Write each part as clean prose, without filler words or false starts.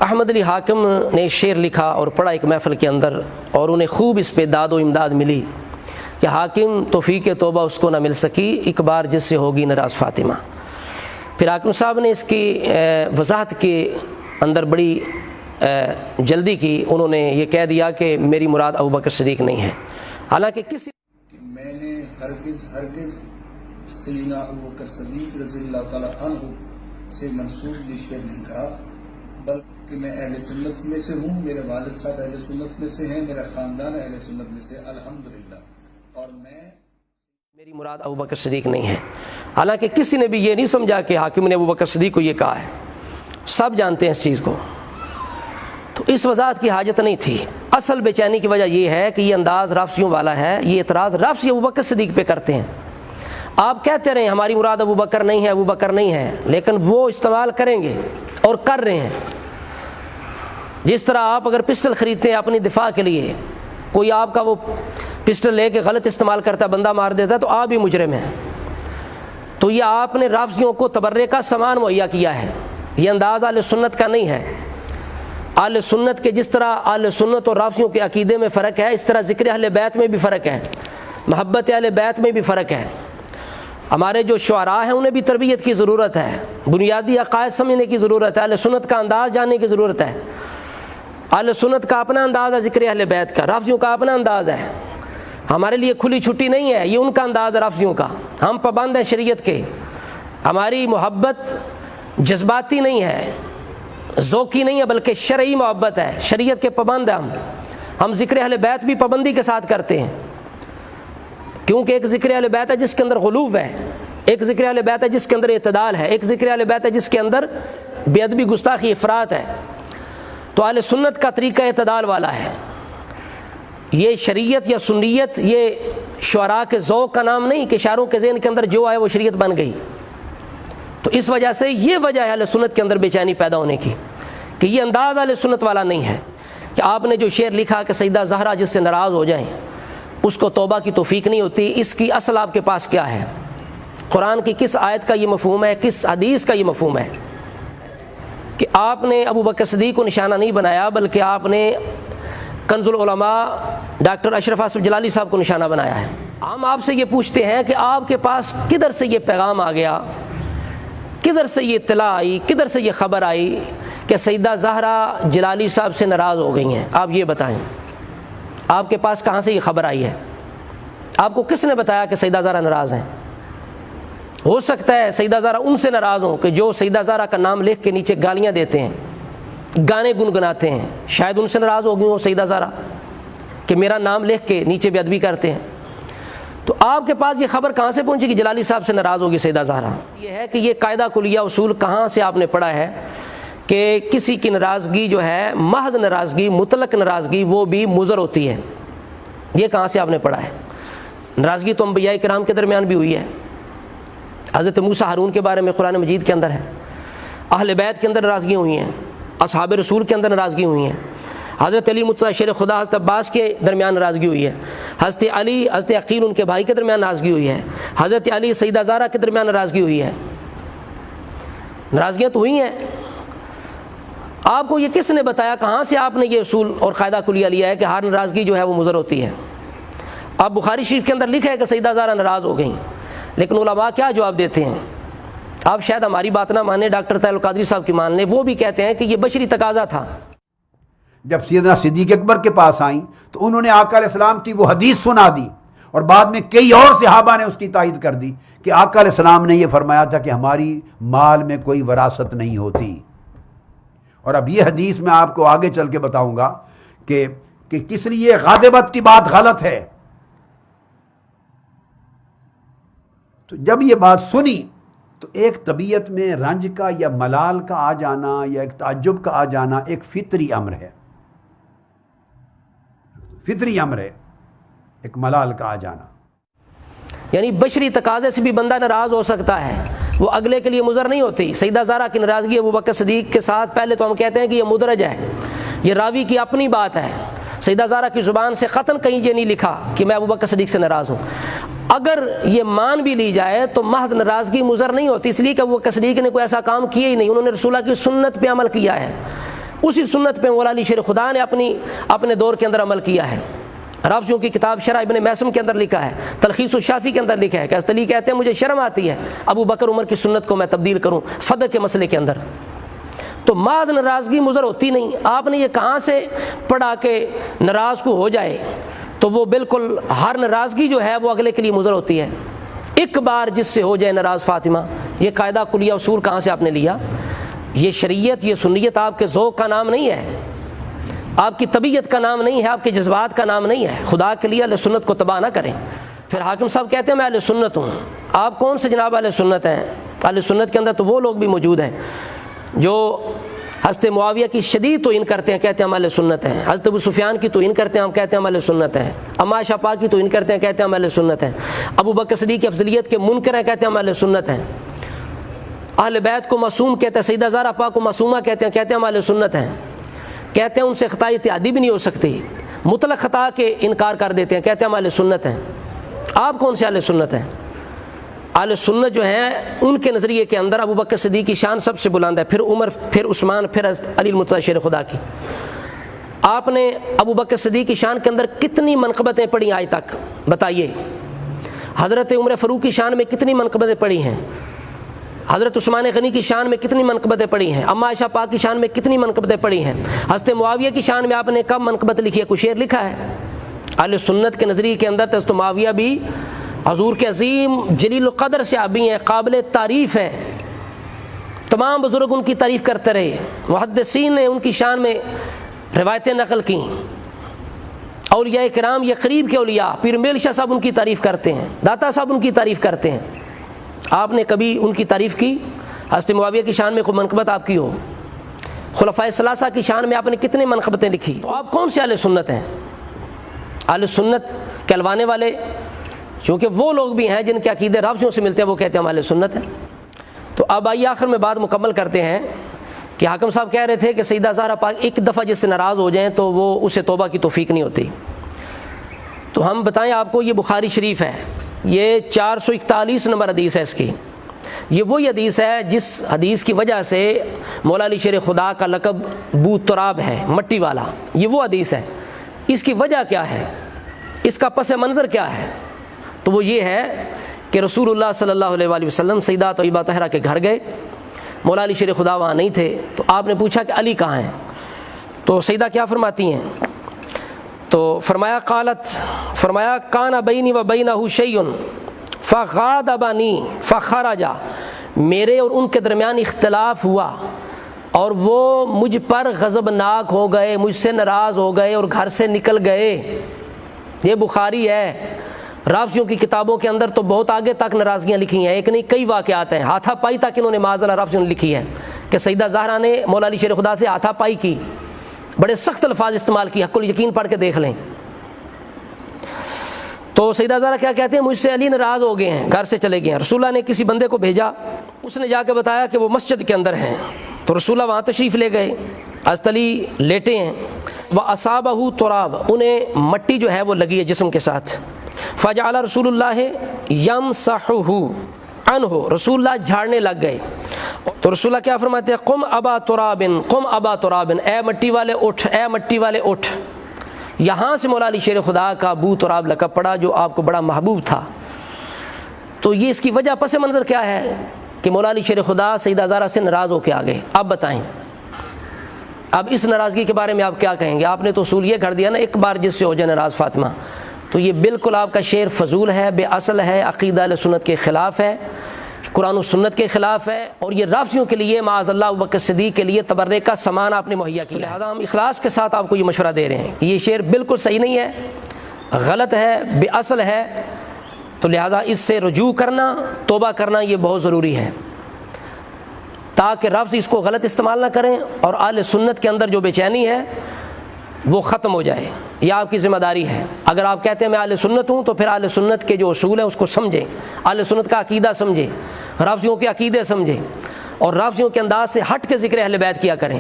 احمد علی حاکم نے شعر لکھا اور پڑھا ایک محفل کے اندر، اور انہیں خوب اس پہ داد و امداد ملی کہ حاکم توفیق توبہ اس کو نہ مل سکی، ایک بار جس سے ہوگی ناراض فاطمہ۔ پھر حاکم صاحب نے اس کی وضاحت کے اندر بڑی جلدی کی، انہوں نے یہ کہہ دیا کہ میری مراد ابوبکر صدیق نہیں ہے، حالانکہ کسی میں نے ہرگز سیدنا ابوبکر صدیق رضی اللہ تعالی عنہ سے منسوب یہ شعر نہیں کہا، بلکہ میں اہل سنت میں سے ہوں، میرے والد صاحب اہل سنت میں سے ہیں، میرا خاندان اہل سنت میں سے الحمدللہ، اور میری مراد ابوبکر صدیق نہیں ہے۔ حالانکہ کسی نے بھی یہ نہیں سمجھا کہ حاکم نے ابوبکر صدیق کو یہ کہا ہے، سب جانتے ہیں اس چیز کو، تو اس وضاحت کی حاجت نہیں تھی۔ اصل بے چینی کی وجہ یہ ہے کہ یہ انداز رافضیوں والا ہے، یہ اعتراض رافضی ابوبکر صدیق پہ کرتے ہیں۔ آپ کہتے رہے ہماری مراد ابوبکر نہیں ہے، ابوبکر نہیں ہے، لیکن وہ استعمال کریں گے اور کر رہے ہیں۔ جس طرح آپ اگر پسٹل خریدتے ہیں اپنی دفاع کے لیے، کوئی آپ کا وہ پسٹل لے کے غلط استعمال کرتا ہے، بندہ مار دیتا ہے، تو آپ بھی مجرم ہیں۔ تو یہ آپ نے رافضیوں کو تبرے کا سامان مہیا کیا ہے، یہ انداز اہل سنت کا نہیں ہے۔ اہل سنت کے جس طرح اہل سنت اور رافضیوں کے عقیدے میں فرق ہے، اس طرح ذکر اہل بیت میں بھی فرق ہے، محبت اہل بیت میں بھی فرق ہے۔ ہمارے جو شعراء ہیں انہیں بھی تربیت کی ضرورت ہے، بنیادی عقائد سمجھنے کی ضرورت ہے، اہل سنت کا انداز جاننے کی ضرورت ہے۔ اہل سنت کا اپنا انداز ہے ذکر اہل بیت کا، رافضیوں کا اپنا انداز ہے۔ ہمارے لیے کھلی چھٹی نہیں ہے، یہ ان کا انداز ہے رافضیوں کا۔ ہم پابند ہیں شریعت کے، ہماری محبت جذباتی نہیں ہے، ذوقی نہیں ہے، بلکہ شرعی محبت ہے، شریعت کے پابند ہیں ہم ذکر اہل بیت بھی پابندی کے ساتھ کرتے ہیں، کیونکہ ایک ذکر اہل بیت ہے جس کے اندر غلو ہے، ایک ذکر اہل بیت ہے جس کے اندر اعتدال ہے، ایک ذکر اہل بیت ہے جس کے اندر بے ادبی گستاخی افراط ہے۔ تو اہل سنت کا طریقہ اعتدال والا ہے۔ یہ شریعت یا سنیت یہ شعراء کے ذوق کا نام نہیں کہ شاعروں کے ذہن کے اندر جو آئے وہ شریعت بن گئی۔ تو اس وجہ سے یہ وجہ ہے اہل سنت کے اندر بے چینی پیدا ہونے کی کہ یہ انداز اہل سنت والا نہیں ہے، کہ آپ نے جو شعر لکھا کہ سیدہ زہرا جس سے ناراض ہو جائیں اس کو توبہ کی توفیق نہیں ہوتی، اس کی اصل آپ کے پاس کیا ہے؟ قرآن کی کس آیت کا یہ مفہوم ہے، کس حدیث کا یہ مفہوم ہے کہ آپ نے ابوبکر صدیق کو نشانہ نہیں بنایا، بلکہ آپ نے کنز العلماء ڈاکٹر اشرف آصف جلالی صاحب کو نشانہ بنایا ہے۔ ہم آپ سے یہ پوچھتے ہیں کہ آپ کے پاس کدھر سے یہ پیغام آ گیا، کدھر سے یہ اطلاع آئی، کدھر سے یہ خبر آئی کہ سیدہ زہرا جلالی صاحب سے ناراض ہو گئی ہیں؟ آپ یہ بتائیں، آپ کے پاس کہاں سے یہ خبر آئی ہے؟ آپ کو کس نے بتایا کہ سیدہ زہرا ناراض ہیں؟ ہو سکتا ہے سیدہ زہرا ان سے ناراض ہوں کہ جو سیدہ زہرا کا نام لکھ کے نیچے گالیاں دیتے ہیں، گانے گنگناتے ہیں، شاید ان سے ناراض ہو گئی ہوں سیدہ زہرا کہ میرا نام لکھ کے نیچے بے ادبی کرتے ہیں۔ تو آپ کے پاس یہ خبر کہاں سے پہنچی کہ جلالی صاحب سے ناراض ہوگی سیدہ زہرا؟ یہ ہے کہ یہ قاعدہ کلیہ اصول کہاں سے آپ نے پڑھا ہے کہ کسی کی ناراضگی جو ہے محض ناراضگی، مطلق ناراضگی، وہ بھی مضر ہوتی ہے؟ یہ کہاں سے آپ نے پڑھا ہے؟ ناراضگی تو انبیاء کرام کے درمیان بھی ہوئی ہے، حضرت موسیٰ ہارون کے بارے میں قرآن مجید کے اندر ہے، اہل بیت کے اندر ناراضگیاں ہوئی ہیں، اصحاب رسول کے اندر ناراضگی ہوئی ہیں، حضرت علی مرتضیٰ شیر خدا حضرت عباس کے درمیان ناراضگی ہوئی ہے، حضرت علی حضرت عقیل ان کے بھائی کے درمیان ناراضگی ہوئی ہے، حضرت علی سیدہ زہرا کے درمیان ناراضگی ہوئی ہے، ناراضگیاں تو ہوئی ہیں۔ آپ کو یہ کس نے بتایا؟ کہاں سے آپ نے یہ اصول اور قاعدہ کلیہ لیا ہے کہ ہر ناراضگی جو ہے وہ مضر ہوتی ہے؟ اب بخاری شریف کے اندر لکھا ہے کہ سیدہ زہرا ناراض ہو گئیں، لیکن علماء کیا جواب دیتے ہیں؟ آپ شاید ہماری بات نہ مانیں، ڈاکٹر طاہر القادری صاحب کی مان لیں، وہ بھی کہتے ہیں کہ یہ بشری تقاضا تھا۔ جب سیدنا صدیق اکبر کے پاس آئیں تو انہوں نے آقا علیہ السلام کی وہ حدیث سنا دی، اور بعد میں کئی اور صحابہ نے اس کی تائید کر دی کہ آقا علیہ السلام نے یہ فرمایا تھا کہ ہماری مال میں کوئی وراثت نہیں ہوتی۔ اور اب یہ حدیث میں آپ کو آگے چل کے بتاؤں گا کہ کس لیے غادبت کی بات غلط ہے۔ تو جب یہ بات سنی تو ایک طبیعت میں رنج کا یا ملال کا آ جانا یا ایک تعجب کا آ جانا ایک فطری امر ہے، فطری امر ہے ایک ملال کا آ جانا۔ یعنی بشری تقاضے سے بھی بندہ ناراض ہو سکتا ہے، وہ اگلے کے لیے مضر نہیں ہوتی۔ سیدہ زہرا کی ناراضگی ابوبکر صدیق کے ساتھ پہلے تو ہم کہتے ہیں کہ یہ مدرج ہے، یہ راوی کی اپنی بات ہے، سیدہ زہرا کی زبان سے قطعاً کہیں یہ نہیں لکھا کہ میں ابوبکر صدیق سے ناراض ہوں۔ اگر یہ مان بھی لی جائے تو محض ناراضگی مضر نہیں ہوتی، اس لیے کہ ابوبکر صدیق نے کوئی ایسا کام کیا ہی نہیں، انہوں نے رسول اللہ کی سنت پہ عمل کیا ہے، اسی سنت پہ مولا علی شیر خدا نے اپنے دور کے اندر عمل کیا ہے۔ رافضیوں کی کتاب شرح ابن میثم کے اندر لکھا ہے، تلخیص الشافی کے اندر لکھا ہے کہ حضرت علی کہتے ہیں مجھے شرم آتی ہے ابو بکر عمر کی سنت کو میں تبدیل کروں فدق کے مسئلے کے اندر۔ تو محض ناراضگی مضر ہوتی نہیں، آپ نے یہ کہاں سے پڑھا کہ ناراض کو ہو جائے؟ تو وہ بالکل ہر ناراضگی جو ہے وہ اگلے کے لیے مضر ہوتی ہے۔ ایک بار جس سے ہو جائے ناراض فاطمہ، یہ قاعدہ کلیہ اصول کہاں سے آپ نے لیا؟ یہ شریعت، یہ سنیت آپ کے ذوق کا نام نہیں ہے، آپ کی طبیعت کا نام نہیں ہے، آپ کے جذبات کا نام نہیں ہے۔ خدا کے لیے اہل سنت کو تباہ نہ کریں۔ پھر حاکم صاحب کہتے ہیں میں اہل سنت ہوں، آپ کون سے جناب اہل سنت ہیں؟ اہل سنت کے اندر تو وہ لوگ بھی موجود ہیں جو حضرت معاویہ کی شدید توہین کرتے ہیں، کہتے ہیں ہم اہل سنت ہیں، حضرت ابو سفیان کی توہین کرتے ہیں، ہم کہتے ہیں ہم اہل سنت ہیں، اما عائشہ پاک کی توہین کرتے ہیں، کہتے ہیں ہم اہل سنت ہیں، ابو بکر صدیق کی افضلیت کے منکر ہیں، کہتے ہیں ہم اہل سنت ہیں، اہل بیت کو معصوم کہتے ہیں، سیدہ زہرا پاک کو معصومہ کہتے ہیں ہم اہل سنت ہیں، کہتے ہیں ان سے خطا اتحادی بھی نہیں ہو سکتی، مطلق خطا کے انکار کر دیتے ہیں، کہتے ہیں ہم اہل سنت ہیں۔ آپ کون سے اہل سنت ہیں؟ اہل سنت جو ہیں ان کے نظریے کے اندر ابو بکر صدیق کی شان سب سے بلند ہے، پھر عمر، پھر عثمان، پھر حضرت علی المرتضیٰ شیر خدا کی۔ آپ نے ابو بکر صدیق کی شان کے اندر کتنی منقبتیں پڑھی آج تک بتائیے؟ حضرت عمر فاروق کی شان میں کتنی منقبتیں پڑھی ہیں؟ حضرت عثمان غنی کی شان میں کتنی منقبتیں پڑھی ہیں؟ اما عائشہ پاک کی شان میں کتنی منقبتیں پڑھی ہیں؟ حضرت معاویہ کی شان میں آپ نے کب منقبت لکھی ہے؟ کوئی شعر لکھا ہے؟ اہل سنت کے نظریے کے اندر حضرت معاویہ بھی حضور کے عظیم جلیل القدر صحابی ہیں، قابل تعریف ہیں، تمام بزرگ ان کی تعریف کرتے رہے، محدثین نے ان کی شان میں روایتیں نقل کی، اولیاء کرام یہ قریب کے اولیاء، پیر میل شاہ صاحب ان کی تعریف کرتے ہیں، داتا صاحب ان کی تعریف کرتے ہیں۔ آپ نے کبھی ان کی تعریف کی؟ حضرت معاویہ کی شان میں کوئی منقبت آپ کی ہو؟ خلفائے ثلاثہ کی شان میں آپ نے کتنے منقبتیں لکھی؟ تو آپ کون سے اہل سنت ہیں؟ اہل سنت کہلوانے والے چونکہ وہ لوگ بھی ہیں جن کے عقیدے رافضیوں سے ملتے ہیں، وہ کہتے ہیں ہم اہل سنت ہیں۔ تو اب آئیے آخر میں بات مکمل کرتے ہیں کہ حاکم صاحب کہہ رہے تھے کہ سیدہ زہرا پاک ایک دفعہ جس سے ناراض ہو جائیں تو وہ اسے توبہ کی توفیق نہیں ہوتی۔ تو ہم بتائیں آپ کو، یہ بخاری شریف ہے، یہ 441 نمبر حدیث ہے اس کی، یہ وہی حدیث ہے جس حدیث کی وجہ سے مولا علی شیر خدا کا لقب بو تراب ہے، مٹی والا، یہ وہ حدیث ہے۔ اس کی وجہ کیا ہے؟ اس کا پس منظر کیا ہے؟ تو وہ یہ ہے کہ رسول اللہ صلی اللہ علیہ وآلہ وسلم سیدہ طیبہ طاہرہ کے گھر گئے، مولا علی شیر خدا وہاں نہیں تھے، تو آپ نے پوچھا کہ علی کہاں ہیں؟ تو سیدہ کیا فرماتی ہیں؟ تو فرمایا کان بینی و بینہ شیء فغاضبنی فخرج، میرے اور ان کے درمیان اختلاف ہوا اور وہ مجھ پر غضبناک ہو گئے، مجھ سے ناراض ہو گئے اور گھر سے نکل گئے۔ یہ بخاری ہے۔ رافضیوں کی کتابوں کے اندر تو بہت آگے تک ناراضگیاں لکھی ہیں، ایک نہیں کئی واقعات ہیں، ہاتھا پائی تک انہوں نے معاذ اللہ رافضیوں نے لکھی ہے کہ سیدہ زہرا نے مولا علی شیر خدا سے ہاتھا پائی کی، بڑے سخت الفاظ استعمال کی، حق الیقین پڑھ کے دیکھ لیں۔ تو سیدہ زہرا کیا کہتے ہیں؟ مجھ سے علی ناراض ہو گئے ہیں، گھر سے چلے گئے ہیں۔ رسول اللہ نے کسی بندے کو بھیجا، اس نے جا کے بتایا کہ وہ مسجد کے اندر ہیں، تو رسول اللہ وہاں تشریف لے گئے، حضرت علی لیٹے ہیں، وَأَصَابَهُ تُرَابٌ، انہیں مٹی جو ہے وہ لگی ہے جسم کے ساتھ، فجعل رسول اللہ یمسحہ عنہ، رسول اللہ جھاڑنے لگ گئے۔ تو رسول اللہ کیا فرماتے ہیں؟ قم ابا تراب، قم ابا تراب، اے مٹی والے اٹھ، اے مٹی والے اٹھ۔ یہاں سے مولا علی شیر خدا کا ابو تراب لقب پڑا جو آپ کو بڑا محبوب تھا۔ تو یہ اس کی وجہ پس منظر کیا ہے کہ مولا علی شیر خدا سیدہ زہرا سے ناراض ہو کے آ گئے۔ اب بتائیں، اب اس ناراضگی کے بارے میں آپ کیا کہیں گے؟ آپ نے تو اصول یہ کر دیا نا، ایک بار جس سے ہو جائے ناراض فاطمہ، تو یہ بالکل آپ کا شعر فضول ہے، بے اصل ہے، عقیدہ اہل سنت کے خلاف ہے، قرآن و سنت کے خلاف ہے، اور یہ رافضیوں کے لیے معاذ اللہ ابو بکر صدیق کے لیے تبرے کا سامان آپ نے مہیا کیا۔ لہٰذا ہم اخلاص کے ساتھ آپ کو یہ مشورہ دے رہے ہیں کہ یہ شعر بالکل صحیح نہیں ہے، غلط ہے، بے اصل ہے، تو لہٰذا اس سے رجوع کرنا، توبہ کرنا یہ بہت ضروری ہے تاکہ رافضی اس کو غلط استعمال نہ کریں اور اہل سنت کے اندر جو بے چینی ہے وہ ختم ہو جائے۔ یہ آپ کی ذمہ داری ہے۔ اگر آپ کہتے ہیں میں اہل سنت ہوں تو پھر اہل سنت کے جو اصول ہیں اس کو سمجھیں، اہل سنت کا عقیدہ سمجھیں، رافضیوں کے عقیدے سمجھیں، اور رافضیوں کے انداز سے ہٹ کے ذکر اہل بیت کیا کریں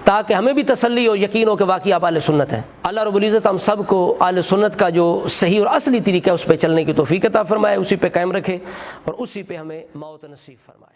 تاکہ ہمیں بھی تسلی ہو، یقین ہو کہ واقعی آپ اہل سنت ہیں۔ اللہ رب العزت ہم سب کو اہل سنت کا جو صحیح اور اصلی طریقہ ہے اس پہ چلنے کی توفیق عطا فرمائے، اسی پہ قائم رکھے اور اسی پہ ہمیں موت نصیب فرمائے۔